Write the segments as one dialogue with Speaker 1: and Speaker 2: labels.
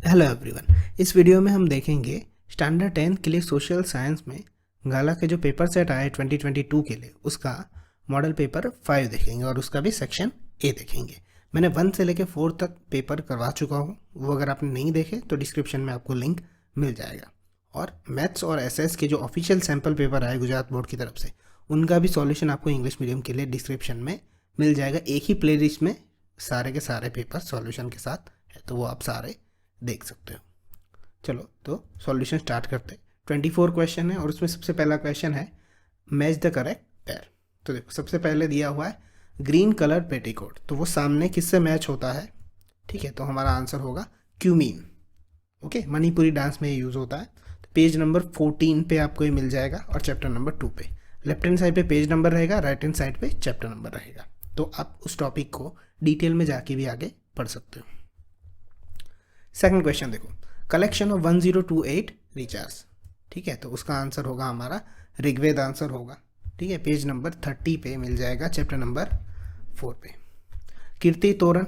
Speaker 1: Hello everyone. इस video में हम देखेंगे स्टैंडर्ड 10 के लिए सोशल साइंस में गाला के जो पेपर सेट आया है 2022 के लिए, उसका मॉडल पेपर 5 देखेंगे और उसका भी सेक्शन ए देखेंगे। मैंने 1 से लेकर 4 तक पेपर करवा चुका हूँ, वो अगर आपने नहीं देखे तो डिस्क्रिप्शन में आपको लिंक मिल जाएगा। और मैथ्स और एसएस के जो ऑफिशियल सैम्पल पेपर आए गुजरात बोर्ड की तरफ से, उनका भी सॉल्यूशन आपको इंग्लिश मीडियम के लिए डिस्क्रिप्शन में मिल जाएगा। एक ही प्लेलिस्ट में सारे के सारे पेपर सॉल्यूशन के साथ है, तो वो आप सारे देख सकते हो। चलो तो सॉल्यूशन स्टार्ट करते हैं। 24 क्वेश्चन है और उसमें सबसे पहला क्वेश्चन है मैच द करेक्ट पेयर। तो देखो सबसे पहले दिया हुआ है ग्रीन कलर पेटीकोट, तो वो सामने किससे मैच होता है? ठीक है, तो हमारा आंसर होगा क्यूमीन। ओके, मणिपुरी डांस में ये यूज़ होता है। तो पेज नंबर 14 पे आपको ये मिल जाएगा और चैप्टर नंबर 2 पे। लेफ्ट हैंड साइड पे पेज नंबर रहेगा, राइट हैंड साइड पे चैप्टर नंबर रहेगा। तो आप उस टॉपिक को डिटेल में जाके भी आगे पढ़ सकते हो। सेकंड क्वेश्चन देखो, कलेक्शन ऑफ 1028 रिचार्ज। ठीक है, तो उसका आंसर होगा हमारा ऋग्वेद आंसर होगा। ठीक है, पेज नंबर 30 पे मिल जाएगा, चैप्टर नंबर 4 पे। कीर्ति तोरण,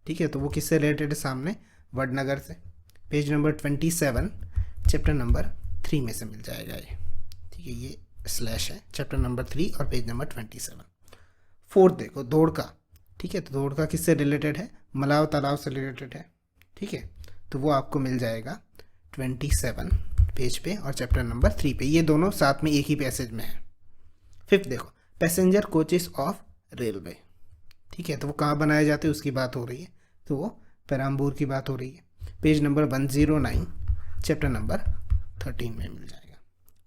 Speaker 1: ठीक है, तो वो किससे रिलेटेड है? सामने वडनगर से। पेज नंबर 27 चैप्टर नंबर 3 में से मिल जाएगा ये। ठीक है, ये स्लैश है चैप्टर नंबर 3 और पेज नंबर 27। फोर्थ देखो दौड़का। ठीक है, तो दौड़का किससे रिलेटेड है? मलाव तालाब से रिलेटेड है। ठीक है, तो वो आपको मिल जाएगा 27 पेज पे और चैप्टर नंबर 3 पे। ये दोनों साथ में एक ही पैसेज में है। फिफ्थ देखो पैसेंजर कोचेस ऑफ रेलवे। ठीक है, तो वो कहाँ बनाए जाते हैं उसकी बात हो रही है, तो वो पेराम्बूर की बात हो रही है। पेज नंबर 109 चैप्टर नंबर 13 में मिल जाएगा।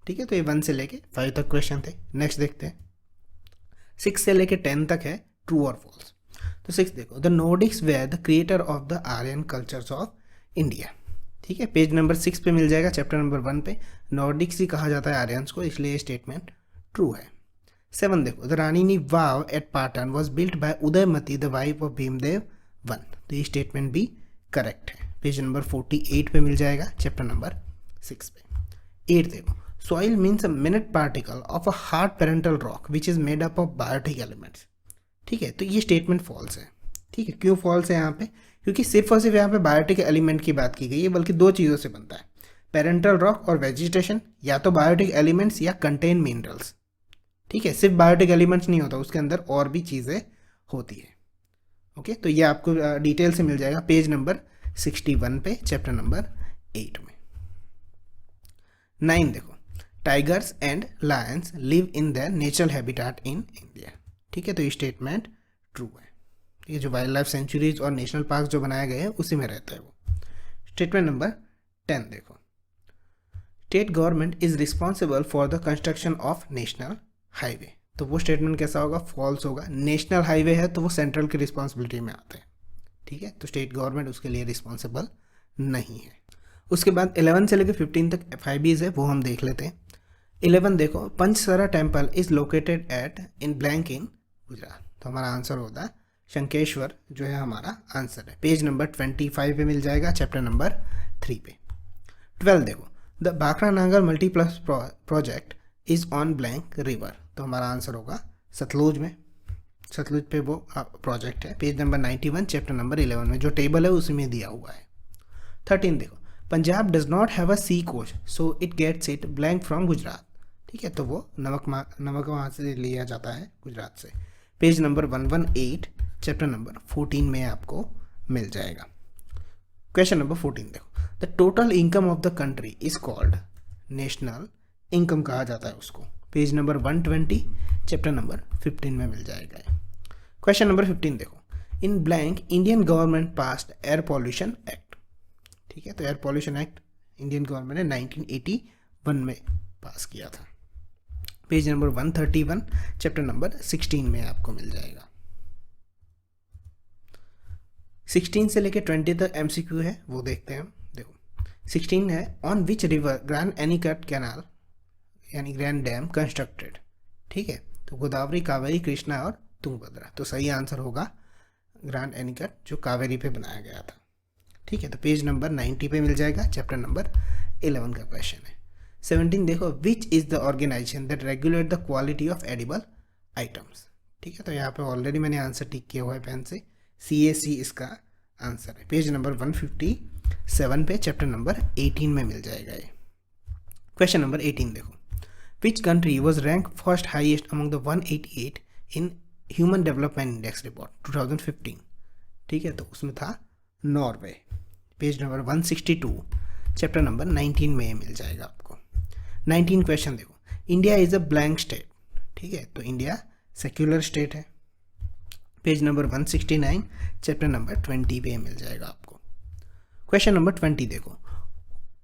Speaker 1: ठीक है, तो ये 1 से लेके 5 तक क्वेश्चन थे। नेक्स्ट देखते हैं 6 से लेके 10 तक है ट्रू और फॉल्स। तो 6 देखो, the Nordics were the creator of the Aryan cultures of India. ठीक है, पेज नंबर 6 पे मिल जाएगा, चैप्टर नंबर 1 पे। नॉर्डिक्स ही कहा जाता है आर्यंस को, इसलिए ये स्टेटमेंट ट्रू है। 7 देखो, the Rani ni Vav at Patan was built by Udayamati the wife of Bhimdev one. तो ये स्टेटमेंट भी करेक्ट है। पेज नंबर 48 पे मिल जाएगा, चैप्टर नंबर 6 पे। 8 देखो, soil means a minute particle of a hard parental rock which is made up of biotic elements. ठीक है, तो ये स्टेटमेंट फॉल्स है। ठीक है, क्यों फॉल्स है यहाँ पे? क्योंकि सिर्फ और सिर्फ यहाँ पे बायोटिक एलिमेंट की बात की गई है, बल्कि दो चीज़ों से बनता है, पेरेंटल रॉक और वेजिटेशन, या तो बायोटिक एलिमेंट्स या कंटेन मिनरल्स। ठीक है, सिर्फ बायोटिक एलिमेंट्स नहीं होता, उसके अंदर और भी चीज़ें होती है। ओके, तो ये आपको डिटेल से मिल जाएगा पेज नंबर 61 पे, चैप्टर नंबर 8 में। 9 देखो, tigers and Lions live in their natural habitat in India. ठीक है, तो ये स्टेटमेंट ट्रू है। ये जो वाइल्ड लाइफ सेंचुरीज और नेशनल पार्क जो बनाए गए हैं उसी में रहता है वो। स्टेटमेंट नंबर 10 देखो, state government is responsible for the construction of national highway. तो वो स्टेटमेंट कैसा होगा? फॉल्स होगा। नेशनल हाईवे है तो वो सेंट्रल की रिस्पॉन्सिबिलिटी में आते हैं। ठीक है, तो स्टेट गवर्नमेंट उसके लिए रिस्पॉन्सिबल नहीं है। उसके बाद 11 से लेकर 15 तक FIBs है, वो हम देख लेते हैं। 11 देखो, Panchasara temple is located at in blank in Gujarat. तो हमारा आंसर होता है शंकेश्वर, जो है हमारा आंसर है। पेज नंबर 25 पे मिल जाएगा, चैप्टर नंबर 3 पे। 12 देखो, the Bhakra Nangal multiplex project is on blank river. तो हमारा आंसर होगा सतलुज में। सतलुज पे वो प्रोजेक्ट है। पेज नंबर 91 चैप्टर नंबर 11 में जो टेबल है उसी में दिया हुआ है। 13 देखो, Punjab does not have a sea coast so it gets it blank from Gujarat. ठीक है, तो वो नमक वहाँ से लिया जाता है, गुजरात से। पेज नंबर 118 चैप्टर नंबर 14 में आपको मिल जाएगा। क्वेश्चन नंबर 14 देखो, the total income of the country is called national income कहा जाता है उसको। पेज नंबर 120 चैप्टर नंबर 15 में मिल जाएगा। क्वेश्चन नंबर 15 देखो, in blank Indian government passed air pollution act. ठीक है, तो air pollution act Indian government ने 1981 में पास किया था। पेज नंबर 131 चैप्टर नंबर 16 में आपको मिल जाएगा। 16 से लेकर 20 तक MCQ है, वो देखते हैं हम। देखो 16 है, on which river grand anicut canal यानी ग्रैंड डैम कंस्ट्रक्टेड। ठीक है, तो गोदावरी, कावेरी, कृष्णा और तुंगभद्रा। तो सही आंसर होगा ग्रैंड एनीकट, जो कावेरी पे बनाया गया था। ठीक है, तो पेज नंबर 90 पे मिल जाएगा, चैप्टर नंबर 11 का क्वेश्चन है। 17 देखो, which is the organisation that regulate the quality of edible items. ठीक है, तो यहाँ पे ऑलरेडी मैंने आंसर टिक किया हुआ है पेन से, CAC इसका आंसर है। पेज नंबर 157 पे चैप्टर नंबर 18 में मिल जाएगा ये। क्वेश्चन नंबर 18 देखो, which country was rank first highest among the 188 in human development index report 2015। ठीक है, तो उसमें था Norway. Page number 162 chapter number 19 में मिल जाएगा आपको। 19 क्वेश्चन देखो, India is a blank state. ठीक है, तो इंडिया सेक्युलर स्टेट है। पेज नंबर 169 चैप्टर नंबर 20 पे मिल जाएगा आपको। क्वेश्चन नंबर 20 देखो,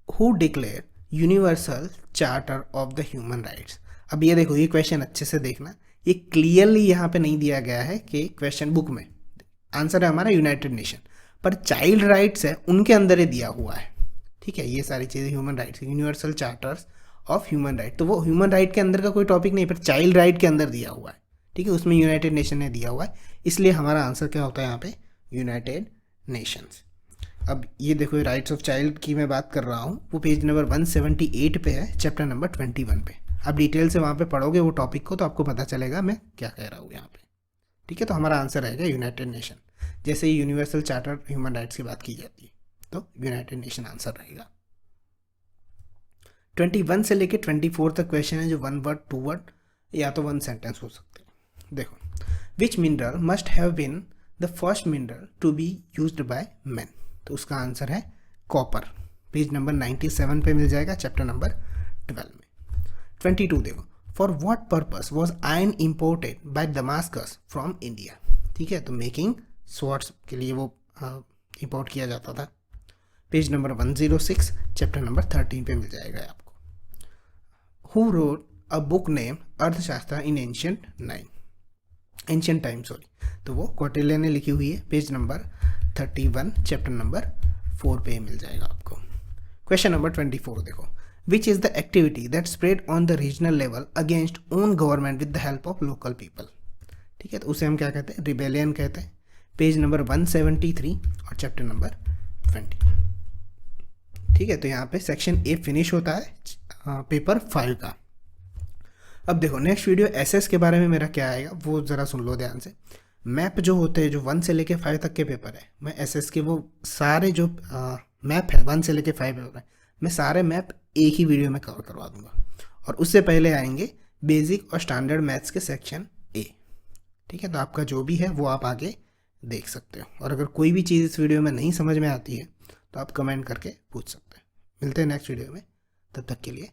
Speaker 1: who declare universal charter of the human rights. अब ये देखो, ये क्वेश्चन अच्छे से देखना, ये क्लियरली यहाँ पे नहीं दिया गया है कि क्वेश्चन बुक में आंसर है हमारा यूनाइटेड नेशन, पर चाइल्ड राइट्स है उनके अंदर ही दिया हुआ है। ठीक है, ये सारी चीज़ें human rights, universal charters of human right, तो वो ह्यूमन राइट के अंदर का कोई टॉपिक नहीं, पर चाइल्ड राइट के अंदर दिया हुआ है। ठीक है, उसमें यूनाइटेड नेशन ने दिया हुआ है, इसलिए हमारा आंसर क्या होता है यहाँ पे, यूनाइटेड नेशंस। अब ये देखो, राइट्स ऑफ चाइल्ड की मैं बात कर रहा हूँ, वो पेज नंबर 178 पे है चैप्टर नंबर 21 पे। आप डिटेल से वहाँ पे पढ़ोगे वो टॉपिक को, तो आपको पता चलेगा मैं क्या कह रहा हूँ यहाँ पे। ठीक है, तो हमारा आंसर रहेगा यूनाइटेड नेशन। जैसे ही यूनिवर्सल चार्टर ह्यूमन राइट्स की बात की जाती है, तो यूनाइटेड नेशन आंसर रहेगा। 21 से लेके 24 तक क्वेश्चन है जो 1 वर्ड 2 वर्ड या तो 1 सेंटेंस हो सकते हैं। देखो, which mineral must have been the first mineral to be used by man, तो उसका आंसर है कॉपर। पेज नंबर 97 पे मिल जाएगा चैप्टर नंबर 12 में। 22 देखो, for what purpose was iron imported by Damascus from India. ठीक है, तो मेकिंग स्वॉर्ड्स के लिए वो इंपोर्ट किया जाता था। पेज नंबर 106 चैप्टर नंबर 13 पे मिल जाएगा आपको। Who wrote a book name अर्थशास्त्र इन एंशिएंट टाइम, तो वो कौटिल्य ने लिखी हुई है। पेज नंबर 31 चैप्टर नंबर 4 पे मिल जाएगा आपको। क्वेश्चन नंबर 24 देखो, which is the activity that spread on the regional level against own government with the help of local people. ठीक है, तो उसे हम क्या कहते हैं, रिबेलियन कहते हैं। पेज नंबर 173 और चैप्टर नंबर 20। ठीक है, तो यहाँ पे सेक्शन ए फिनिश होता है पेपर 5 का। अब देखो, नेक्स्ट वीडियो एसएस के बारे में मेरा क्या आएगा वो ज़रा सुन लो ध्यान से। मैप जो होते हैं, जो 1 से लेके 5 तक के पेपर है, मैं एसएस के वो सारे जो मैप है 1 से लेके 5 पेपर है, मैं सारे मैप एक ही वीडियो में कवर करवा दूंगा। और उससे पहले आएंगे बेसिक और स्टैंडर्ड मैथ्स के सेक्शन ए। ठीक है, तो आपका जो भी है वो आप आगे देख सकते हो, और अगर कोई भी चीज़ इस वीडियो में नहीं समझ में आती है तो आप कमेंट करके पूछ सकते हैं। मिलते हैं नेक्स्ट वीडियो में, तब तक के लिए